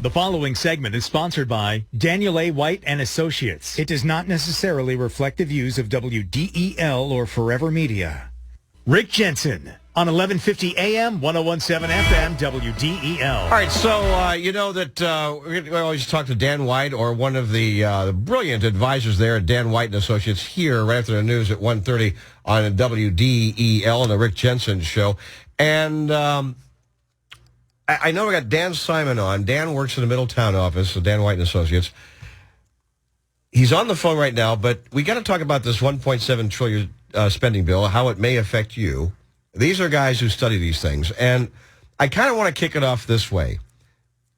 The following segment is sponsored by Daniel A. White and Associates. It does not necessarily reflect the views of WDEL or Forever Media. Rick Jensen on 1150 AM, 1017 FM, WDEL. All right, so you know that we always talk to Dan White or one of the brilliant advisors there at Dan White and Associates here right after the news at 1:30 on WDEL and the Rick Jensen Show. And I know we got Dan Simon on. Dan works in the Middletown office of Dan White and Associates. He's on the phone right now, but we got to talk about this 1.7 trillion spending bill, how it may affect you. These are guys who study these things, and I kind of want to kick it off this way.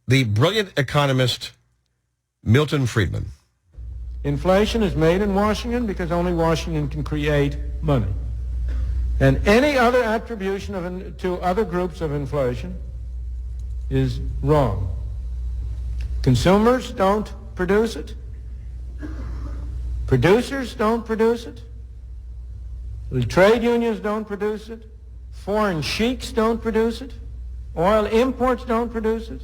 The brilliant economist Milton Friedman. Inflation is made in Washington because only Washington can create money. And any other attribution to other groups of inflation is wrong. Consumers don't produce it. Producers don't produce it. The trade unions don't produce it. Foreign sheiks don't produce it. Oil imports don't produce it.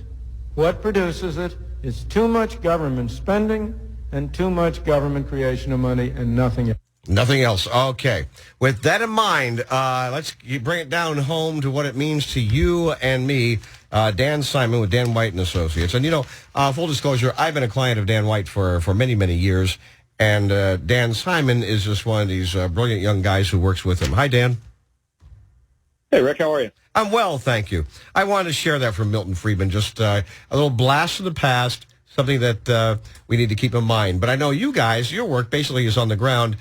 What produces it is too much government spending and too much government creation of money and nothing else. Nothing else. Okay. With that in mind, let's bring it down home to what it means to you and me. Dan Simon with Dan White and Associates. And, you know, full disclosure, I've been a client of Dan White for many, many years. And Dan Simon is just one of these brilliant young guys who works with him. Hi, Dan. Hey, Rick, how are you? I'm well, thank you. I wanted to share that from Milton Friedman, just a little blast from the past, something that we need to keep in mind. But I know you guys, your work basically is on the ground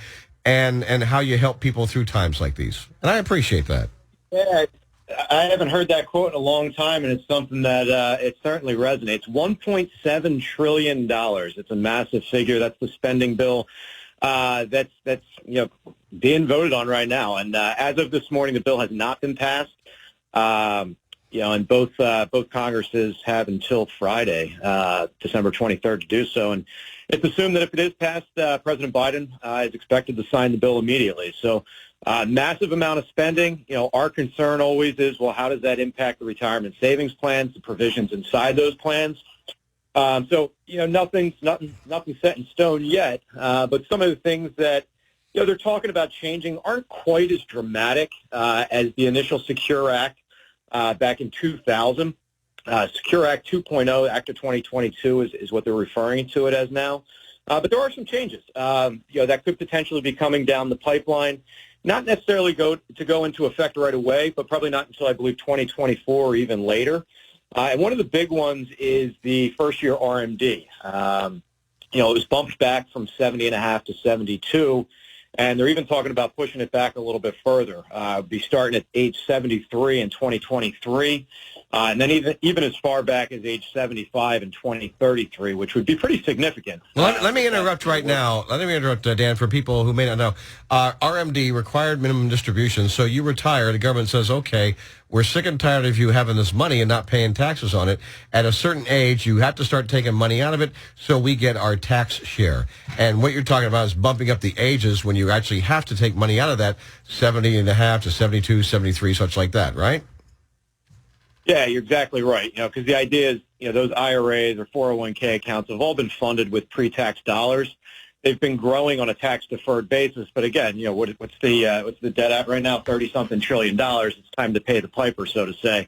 and how you help people through times like these. And I appreciate that. Yeah, I haven't heard that quote in a long time, and it's something that it certainly resonates. $1.7 trillion. It's a massive figure. That's the spending bill that's being voted on right now. And as of this morning, the bill has not been passed. And both Congresses have until Friday, December 23rd, to do so. And it's assumed that if it is passed, President Biden is expected to sign the bill immediately. So massive amount of spending. You know, our concern always is, well, how does that impact the retirement savings plans, the provisions inside those plans? So, you know, nothing's set in stone yet. But some of the things that, you know, they're talking about changing aren't quite as dramatic as the initial Secure Act back in 2000. Secure Act 2.0, Act of 2022 is what they're referring to it as now. But there are some changes, that could potentially be coming down the pipeline. Not necessarily go into effect right away, but probably not until, I believe, 2024 or even later. And one of the big ones is the first-year RMD. It was bumped back from 70.5 to 72, and they're even talking about pushing it back a little bit further. Be starting at age 73 in 2023, and then even as far back as age 75 in 2033, which would be pretty significant. Well, let me interrupt right now. Let me interrupt, Dan, for people who may not know. RMD, required minimum distribution. So you retire, the government says, okay, we're sick and tired of you having this money and not paying taxes on it. At a certain age, you have to start taking money out of it so we get our tax share. And what you're talking about is bumping up the ages when you actually have to take money out of that, 70.5 to 72, 73, such like that, right? Yeah, you're exactly right. You know, because the idea is, you know, those IRAs or 401k accounts have all been funded with pre-tax dollars. They've been growing on a tax-deferred basis, but again, you know, what's the debt at right now? $30-something trillion. It's time to pay the piper, so to say.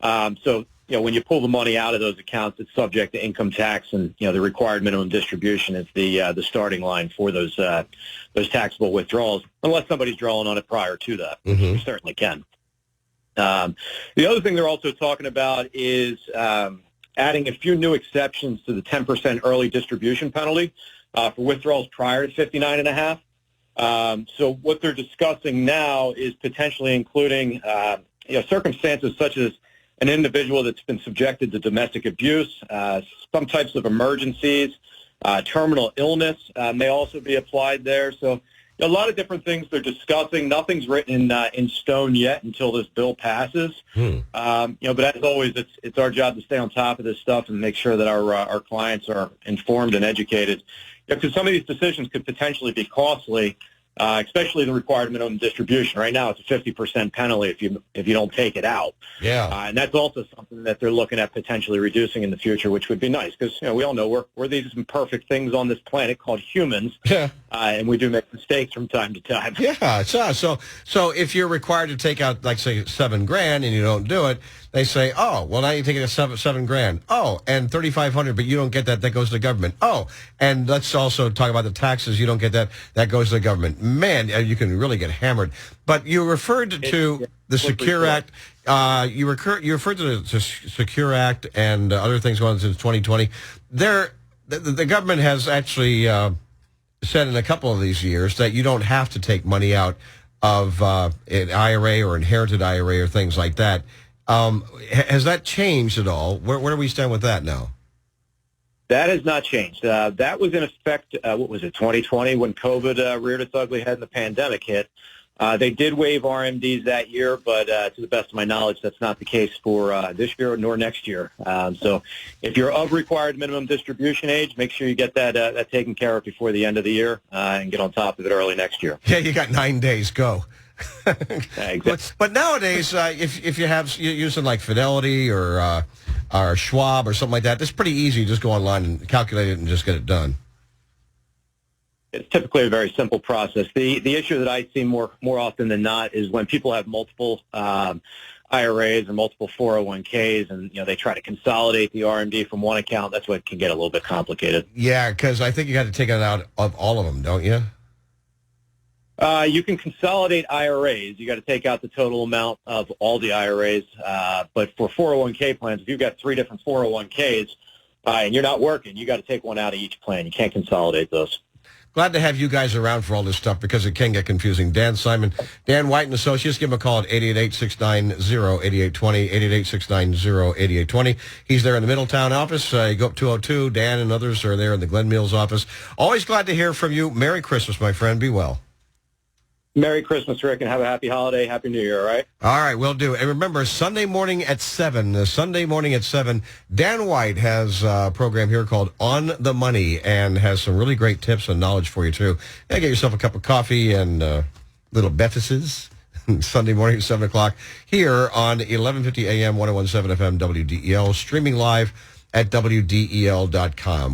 So, you know, when you pull the money out of those accounts, it's subject to income tax, and you know, the required minimum distribution is the starting line for those taxable withdrawals, unless somebody's drawing on it prior to that, which you certainly can. The other thing they're also talking about is adding a few new exceptions to the 10% early distribution penalty for withdrawals prior to 59.5. So what they're discussing now is potentially including circumstances such as an individual that's been subjected to domestic abuse, some types of emergencies, terminal illness may also be applied there. So a lot of different things they're discussing. Nothing's written in stone yet until this bill passes. But as always, it's our job to stay on top of this stuff and make sure that our clients are informed and educated. Because some of these decisions could potentially be costly, especially the required minimum distribution. Right now, it's a 50% penalty if you don't take it out. Yeah. And that's also something that they're looking at potentially reducing in the future, which would be nice because we all know we're these imperfect things on this planet called humans. Yeah. And we do make mistakes from time to time. Yeah. So if you're required to take out, like, say, $7,000 and you don't do it, they say, oh, well, now you're taking a $7,000. Oh, and $3,500, but you don't get that. That goes to the government. Oh, and let's also talk about the taxes. You don't get that. That goes to the government. Man, you can really get hammered. But you referred to the Secure Act. You referred to the Secure Act and other things going on since 2020. The government has actually said in a couple of these years that you don't have to take money out of an IRA or inherited IRA or things like that. Has that changed at all? Where do we stand with that now? That has not changed. That was in effect, 2020 when COVID reared its ugly head and the pandemic hit. They did waive RMDs that year, but to the best of my knowledge, that's not the case for this year nor next year. So if you're of required minimum distribution age, make sure you get that taken care of before the end of the year and get on top of it early next year. Yeah, you got 9 days. Go. Exactly. But nowadays, if you're using like Fidelity or Schwab or something like that, it's pretty easy. Just go online and calculate it and just get it done. It's typically a very simple process. The issue that I see more often than not is when people have multiple IRAs or multiple 401ks, and they try to consolidate the RMD from one account. That's what can get a little bit complicated. Yeah, because I think you got to take it out of all of them, don't you? You can consolidate IRAs. You got to take out the total amount of all the IRAs. But for 401k plans, if you've got 3 different 401ks and you're not working, you got to take one out of each plan. You can't consolidate those. Glad to have you guys around for all this stuff because it can get confusing. Dan Simon, Dan White and Associates, give him a call at 888-690-8820, 888-690-8820. He's there in the Middletown office. You go up 202. Dan and others are there in the Glen Mills office. Always glad to hear from you. Merry Christmas, my friend. Be well. Merry Christmas, Rick, and have a happy holiday. Happy New Year, all right? All right, will do. And remember, Sunday morning at 7, Dan White has a program here called On the Money and has some really great tips and knowledge for you, too. And get yourself a cup of coffee and little betisses Sunday morning at 7 o'clock here on 1150 AM, 101.7 FM, WDEL, streaming live at WDEL.com.